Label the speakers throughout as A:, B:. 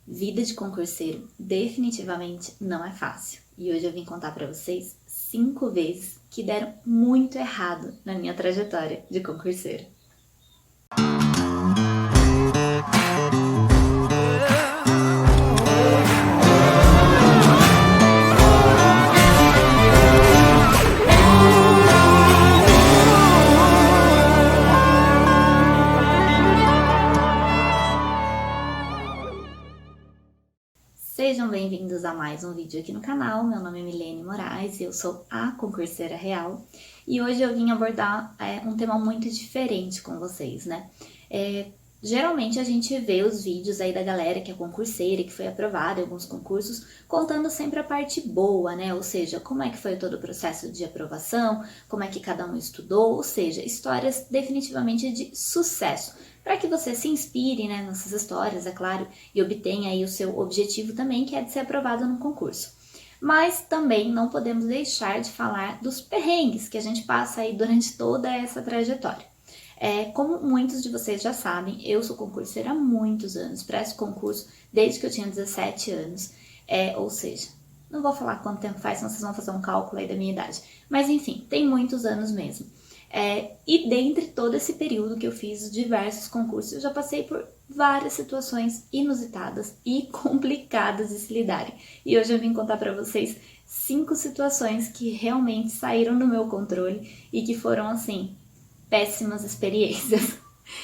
A: Vida de concurseiro definitivamente não é fácil. E hoje eu vim contar para vocês 5 vezes que deram muito errado na minha trajetória de concurseiro. Sejam bem-vindos a mais um vídeo aqui no canal. Meu nome é Milene Moraes e eu sou a concurseira real. E hoje eu vim abordar um tema muito diferente com vocês, né? Geralmente a gente vê os vídeos aí da galera que é concurseira, que foi aprovada em alguns concursos, contando sempre a parte boa, né? Ou seja, como é que foi todo o processo de aprovação, como é que cada um estudou, ou seja, histórias definitivamente de sucesso. Para que você se inspire, né, nessas histórias, é claro, e obtenha aí o seu objetivo também, que é de ser aprovado no concurso. Mas também não podemos deixar de falar dos perrengues que a gente passa aí durante toda essa trajetória. Como muitos de vocês já sabem, eu sou concurseira há muitos anos, presto concurso desde que eu tinha 17 anos, ou seja, não vou falar quanto tempo faz, senão vocês vão fazer um cálculo aí da minha idade, mas enfim, tem muitos anos mesmo. E dentre todo esse período que eu fiz diversos concursos, eu já passei por várias situações inusitadas e complicadas de se lidarem. E hoje eu vim contar para vocês 5 situações que realmente saíram do meu controle e que foram, assim, péssimas experiências.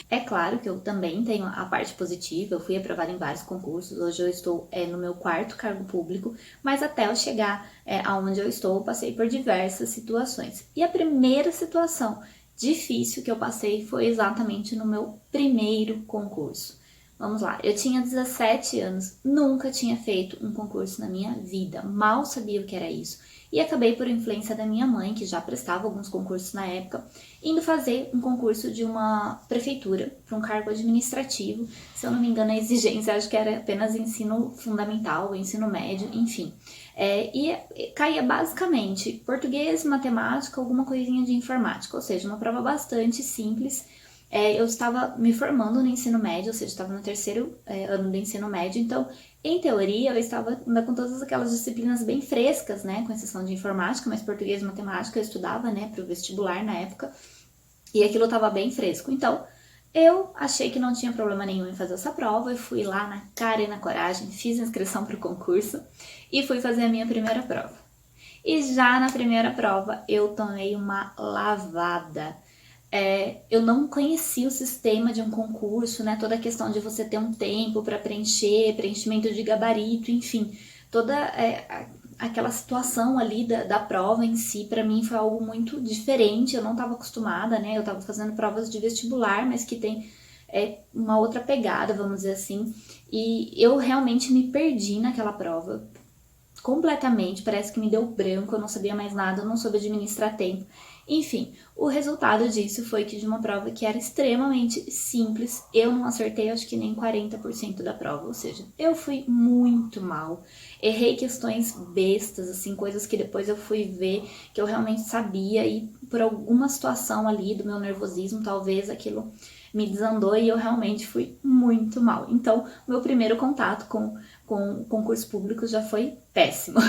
A: É claro que eu também tenho a parte positiva, eu fui aprovada em vários concursos, hoje eu estou no meu 4º cargo público, mas até eu chegar aonde eu estou, eu passei por diversas situações. E a primeira situação difícil que eu passei foi exatamente no meu primeiro concurso. Vamos lá, eu tinha 17 anos, nunca tinha feito um concurso na minha vida, mal sabia o que era isso. E acabei, por influência da minha mãe, que já prestava alguns concursos na época, indo fazer um concurso de uma prefeitura para um cargo administrativo. Se eu não me engano, a exigência acho que era apenas ensino fundamental, ensino médio, enfim. E caía basicamente português, matemática, alguma coisinha de informática, ou seja, uma prova bastante simples. Eu estava me formando no ensino médio, ou seja, estava no 3º ano do ensino médio, então, em teoria, eu estava ainda com todas aquelas disciplinas bem frescas, né, com exceção de informática, mas português e matemática eu estudava, né, para o vestibular na época, e aquilo estava bem fresco. Então, eu achei que não tinha problema nenhum em fazer essa prova, eu fui lá na cara e na coragem, fiz a inscrição para o concurso e fui fazer a minha primeira prova. E já na primeira prova, eu tomei uma lavada. Eu não conhecia o sistema de um concurso, né? Toda a questão de você ter um tempo para preencher, preenchimento de gabarito, enfim, toda aquela situação ali da prova em si, para mim foi algo muito diferente. Eu não estava acostumada, né? Eu estava fazendo provas de vestibular, mas que tem uma outra pegada, vamos dizer assim, e eu realmente me perdi naquela prova completamente, parece que me deu branco, eu não sabia mais nada, eu não soube administrar tempo. Enfim, o resultado disso foi que de uma prova que era extremamente simples, eu não acertei acho que nem 40% da prova, ou seja, eu fui muito mal. Errei questões bestas, assim, coisas que depois eu fui ver que eu realmente sabia e por alguma situação ali do meu nervosismo, talvez aquilo me desandou e eu realmente fui muito mal. Então, meu primeiro contato com concurso público já foi péssimo.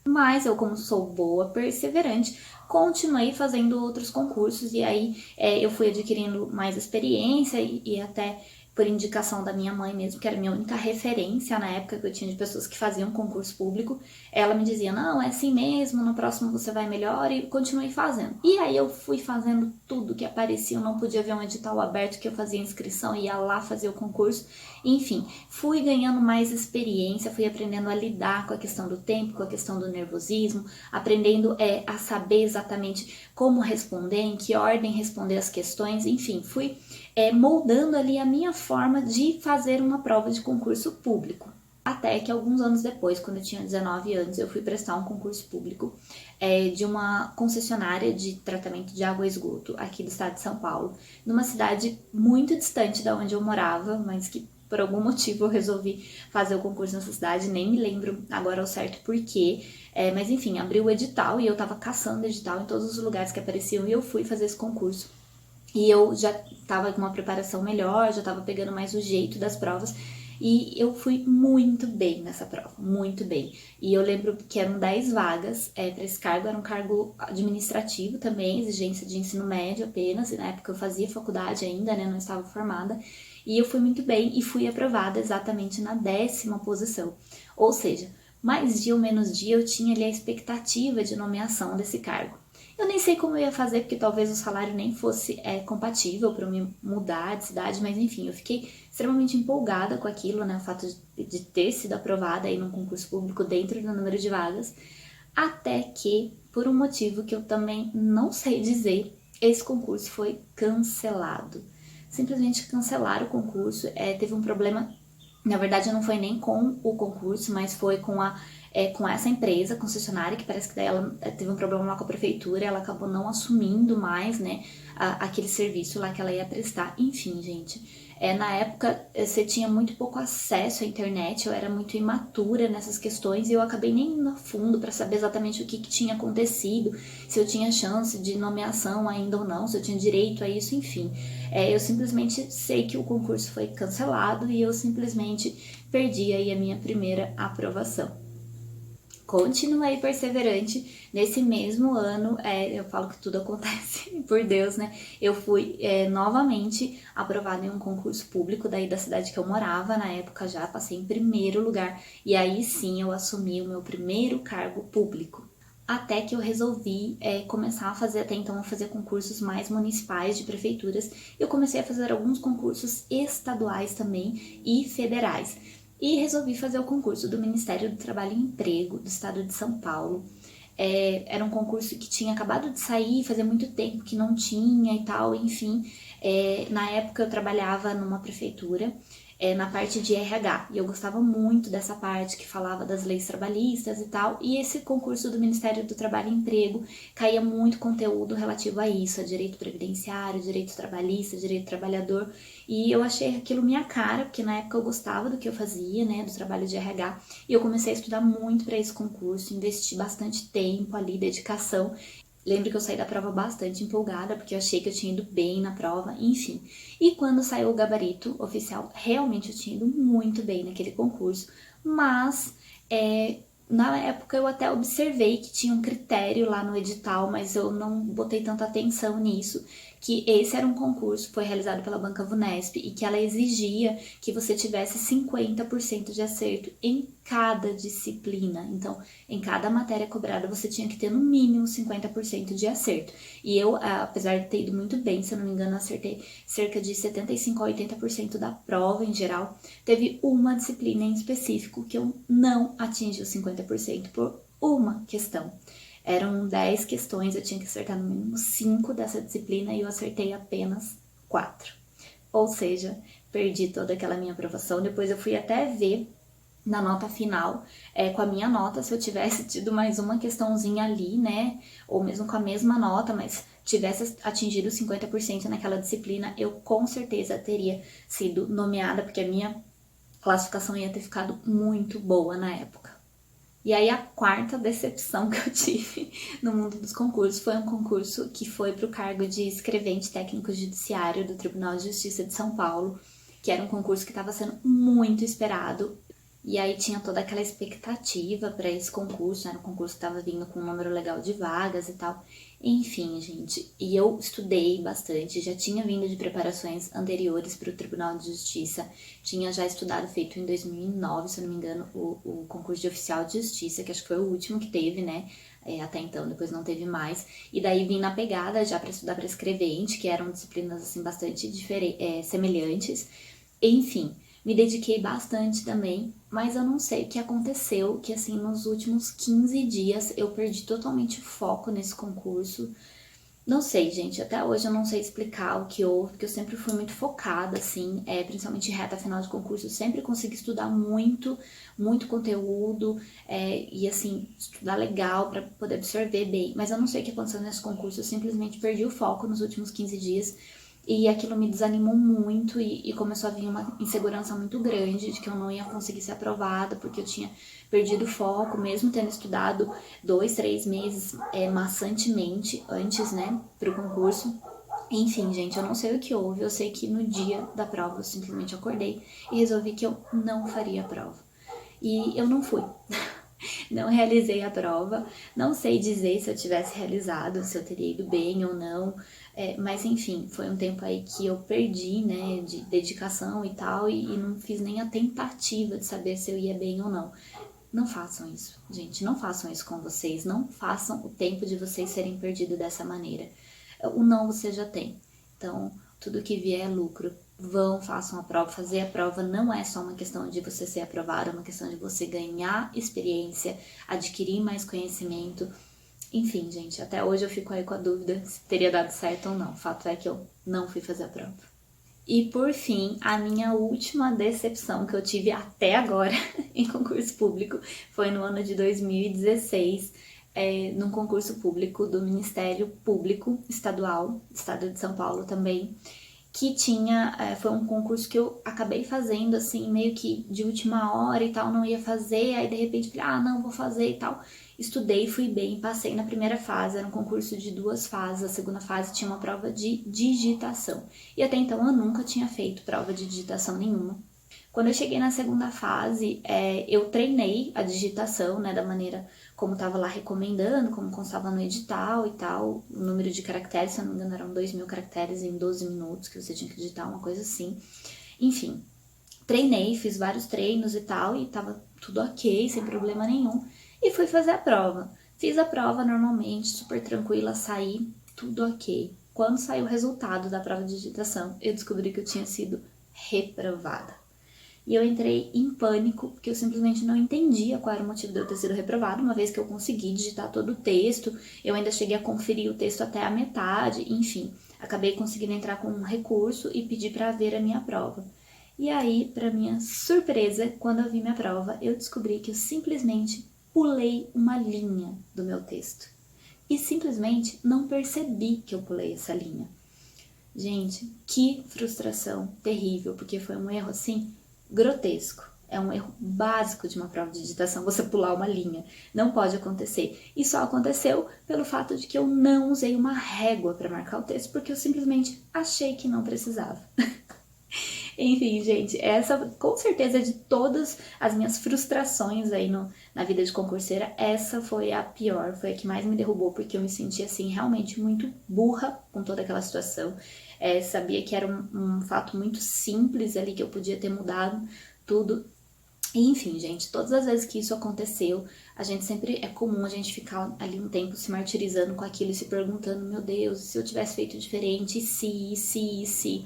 A: Mas eu, como sou boa, perseverante, continuei fazendo outros concursos e aí eu fui adquirindo mais experiência e até por indicação da minha mãe mesmo, que era a minha única referência na época que eu tinha de pessoas que faziam concurso público, ela me dizia, não, é assim mesmo, no próximo você vai melhor, e continuei fazendo. E aí eu fui fazendo tudo que aparecia, eu não podia ver um edital aberto que eu fazia inscrição e ia lá fazer o concurso, enfim, fui ganhando mais experiência, fui aprendendo a lidar com a questão do tempo, com a questão do nervosismo, aprendendo a saber exatamente como responder, em que ordem responder as questões, enfim, fui moldando ali a minha forma de fazer uma prova de concurso público. Até que alguns anos depois, quando eu tinha 19 anos, eu fui prestar um concurso público de uma concessionária de tratamento de água e esgoto aqui do estado de São Paulo, numa cidade muito distante da onde eu morava, mas que por algum motivo eu resolvi fazer o concurso nessa cidade, nem me lembro agora ao certo porquê, mas enfim, abriu o edital e eu tava caçando edital em todos os lugares que apareciam e eu fui fazer esse concurso. E eu já estava com uma preparação melhor, já estava pegando mais o jeito das provas. E eu fui muito bem nessa prova, muito bem. E eu lembro que eram 10 vagas para esse cargo, era um cargo administrativo também, exigência de ensino médio apenas, e na época eu fazia faculdade ainda, né, não estava formada. E eu fui muito bem e fui aprovada exatamente na 10ª posição. Ou seja, mais dia ou menos dia eu tinha ali a expectativa de nomeação desse cargo. Eu nem sei como eu ia fazer, porque talvez o salário nem fosse compatível para eu me mudar de cidade, mas enfim, eu fiquei extremamente empolgada com aquilo, né? O fato de ter sido aprovada aí num concurso público dentro do número de vagas, até que, por um motivo que eu também não sei dizer, esse concurso foi cancelado. Simplesmente cancelaram o concurso, teve um problema, na verdade não foi nem com o concurso, mas foi com essa empresa concessionária, que parece que daí ela teve um problema lá com a prefeitura, ela acabou não assumindo mais, né, aquele serviço lá que ela ia prestar. Enfim, gente, na época você tinha muito pouco acesso à internet, eu era muito imatura nessas questões e eu acabei nem indo a fundo para saber exatamente o que tinha acontecido, se eu tinha chance de nomeação ainda ou não, se eu tinha direito a isso, enfim. Eu simplesmente sei que o concurso foi cancelado e eu simplesmente perdi aí a minha primeira aprovação. Continuei perseverante. Nesse mesmo ano, eu falo que tudo acontece por Deus, né? Eu fui novamente aprovada em um concurso público daí da cidade que eu morava. Na época já passei em primeiro lugar e aí sim eu assumi o meu primeiro cargo público. Até que eu resolvi começar a fazer, até então, concursos mais municipais de prefeituras. Eu comecei a fazer alguns concursos estaduais também e federais. E resolvi fazer o concurso do Ministério do Trabalho e Emprego do estado de São Paulo. Era um concurso que tinha acabado de sair, fazia muito tempo que não tinha e tal, enfim. Na época eu trabalhava numa prefeitura, na parte de RH, e eu gostava muito dessa parte que falava das leis trabalhistas e tal, e esse concurso do Ministério do Trabalho e Emprego caía muito conteúdo relativo a isso, a direito previdenciário, direito trabalhista, direito trabalhador, e eu achei aquilo minha cara, porque na época eu gostava do que eu fazia, né, do trabalho de RH, e eu comecei a estudar muito para esse concurso, investi bastante tempo ali, dedicação. Lembro que eu saí da prova bastante empolgada, porque eu achei que eu tinha ido bem na prova, enfim. E quando saiu o gabarito oficial, realmente eu tinha ido muito bem naquele concurso, mas na época eu até observei que tinha um critério lá no edital, mas eu não botei tanta atenção nisso, que esse era um concurso, foi realizado pela Banca Vunesp e que ela exigia que você tivesse 50% de acerto em cada disciplina. Então, em cada matéria cobrada, você tinha que ter no mínimo 50% de acerto. E eu, apesar de ter ido muito bem, se eu não me engano, acertei cerca de 75% a 80% da prova em geral. Teve uma disciplina em específico que eu não atingi os 50% por uma questão. Eram 10 questões, eu tinha que acertar no mínimo 5 dessa disciplina e eu acertei apenas 4. Ou seja, perdi toda aquela minha aprovação. Depois eu fui até ver na nota final, com a minha nota, se eu tivesse tido mais uma questãozinha ali, né, ou mesmo com a mesma nota, mas tivesse atingido 50% naquela disciplina, eu com certeza teria sido nomeada, porque a minha classificação ia ter ficado muito boa na época. E aí a quarta decepção que eu tive no mundo dos concursos foi um concurso que foi para o cargo de escrevente técnico judiciário do Tribunal de Justiça de São Paulo, que era um concurso que estava sendo muito esperado. E aí tinha toda aquela expectativa para esse concurso, era um concurso que estava vindo com um número legal de vagas e tal. Enfim, gente, e eu estudei bastante, já tinha vindo de preparações anteriores para o Tribunal de Justiça, tinha já estudado, feito em 2009, se eu não me engano, o concurso de oficial de justiça, que acho que foi o último que teve, né, até então, depois não teve mais, e daí vim na pegada já para estudar para escrevente, que eram disciplinas, assim, bastante semelhantes, enfim. Me dediquei bastante também, mas eu não sei o que aconteceu, que assim, nos últimos 15 dias eu perdi totalmente o foco nesse concurso. Não sei, gente, até hoje eu não sei explicar o que houve, porque eu sempre fui muito focada, assim, principalmente em reta final de concurso, eu sempre consegui estudar muito, muito conteúdo, e assim, estudar legal para poder absorver bem. Mas eu não sei o que aconteceu nesse concurso, eu simplesmente perdi o foco nos últimos 15 dias. E aquilo me desanimou muito e começou a vir uma insegurança muito grande de que eu não ia conseguir ser aprovada, porque eu tinha perdido o foco, mesmo tendo estudado 2, 3 meses maçantemente antes, né, para o concurso. Enfim, gente, eu não sei o que houve, eu sei que no dia da prova eu simplesmente acordei e resolvi que eu não faria a prova. E eu não fui. Não realizei a prova, não sei dizer se eu tivesse realizado, se eu teria ido bem ou não, mas enfim, foi um tempo aí que eu perdi, né, de dedicação e tal, e não fiz nem a tentativa de saber se eu ia bem ou não. Não façam isso, gente, não façam isso com vocês, não façam o tempo de vocês serem perdidos dessa maneira. O não você já tem, então tudo que vier é lucro. Vão, façam a prova. Fazer a prova não é só uma questão de você ser aprovado, é uma questão de você ganhar experiência, adquirir mais conhecimento. Enfim, gente, até hoje eu fico aí com a dúvida se teria dado certo ou não. O fato é que eu não fui fazer a prova. E por fim, a minha última decepção que eu tive até agora em concurso público foi no ano de 2016, num concurso público do Ministério Público Estadual, Estado de São Paulo também, que tinha, foi um concurso que eu acabei fazendo, assim, meio que de última hora e tal, não ia fazer, aí de repente falei, não, vou fazer e tal. Estudei, fui bem, passei na primeira fase, era um concurso de 2 fases, a segunda fase tinha uma prova de digitação. E até então eu nunca tinha feito prova de digitação nenhuma. Quando eu cheguei na segunda fase, eu treinei a digitação, né, da maneira como estava lá recomendando, como constava no edital e tal. O número de caracteres, se eu não me engano, eram 2.000 caracteres em 12 minutos que você tinha que digitar, uma coisa assim. Enfim, treinei, fiz vários treinos e tal, e tava tudo ok, sem problema nenhum. E fui fazer a prova. Fiz a prova normalmente, super tranquila, saí, tudo ok. Quando saiu o resultado da prova de digitação, eu descobri que eu tinha sido reprovada. E eu entrei em pânico, porque eu simplesmente não entendia qual era o motivo de eu ter sido reprovado, uma vez que eu consegui digitar todo o texto, eu ainda cheguei a conferir o texto até a metade, enfim, acabei conseguindo entrar com um recurso e pedir para ver a minha prova. E aí, para minha surpresa, quando eu vi minha prova, eu descobri que eu simplesmente pulei uma linha do meu texto. E simplesmente não percebi que eu pulei essa linha. Gente, que frustração terrível, porque foi um erro assim grotesco. É um erro básico de uma prova de digitação, você pular uma linha. Não pode acontecer. E só aconteceu pelo fato de que eu não usei uma régua para marcar o texto, porque eu simplesmente achei que não precisava. Enfim, gente, essa com certeza de todas as minhas frustrações aí na vida de concurseira, essa foi a pior, foi a que mais me derrubou, porque eu me senti assim realmente muito burra com toda aquela situação. Sabia que era um fato muito simples ali que eu podia ter mudado tudo. E, enfim, gente, todas as vezes que isso aconteceu, a gente sempre é comum a gente ficar ali um tempo se martirizando com aquilo e se perguntando, meu Deus, se eu tivesse feito diferente, se.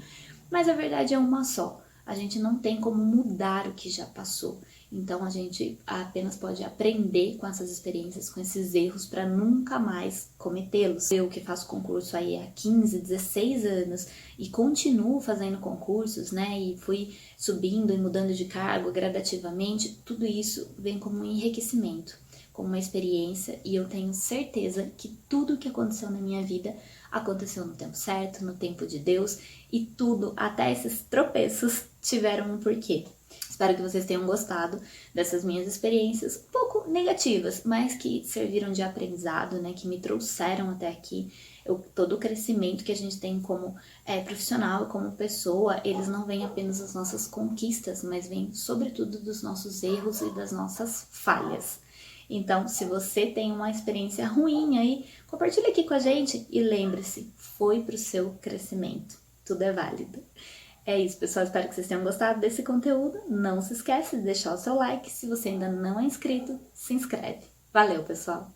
A: Mas a verdade é uma só. A gente não tem como mudar o que já passou. Então a gente apenas pode aprender com essas experiências, com esses erros, para nunca mais cometê-los. Eu que faço concurso aí há 15, 16 anos e continuo fazendo concursos, né? E fui subindo e mudando de cargo gradativamente, tudo isso vem como um enriquecimento, como uma experiência, e eu tenho certeza que tudo o que aconteceu na minha vida aconteceu no tempo certo, no tempo de Deus, e tudo, até esses tropeços, tiveram um porquê. Espero que vocês tenham gostado dessas minhas experiências, um pouco negativas, mas que serviram de aprendizado, né? Que me trouxeram até aqui. Todo o crescimento que a gente tem como profissional, como pessoa, eles não vêm apenas das nossas conquistas, mas vêm sobretudo dos nossos erros e das nossas falhas. Então, se você tem uma experiência ruim aí, compartilhe aqui com a gente e lembre-se, foi pro seu crescimento. Tudo é válido. É isso, pessoal. Espero que vocês tenham gostado desse conteúdo. Não se esqueça de deixar o seu like. Se você ainda não é inscrito, se inscreve. Valeu, pessoal!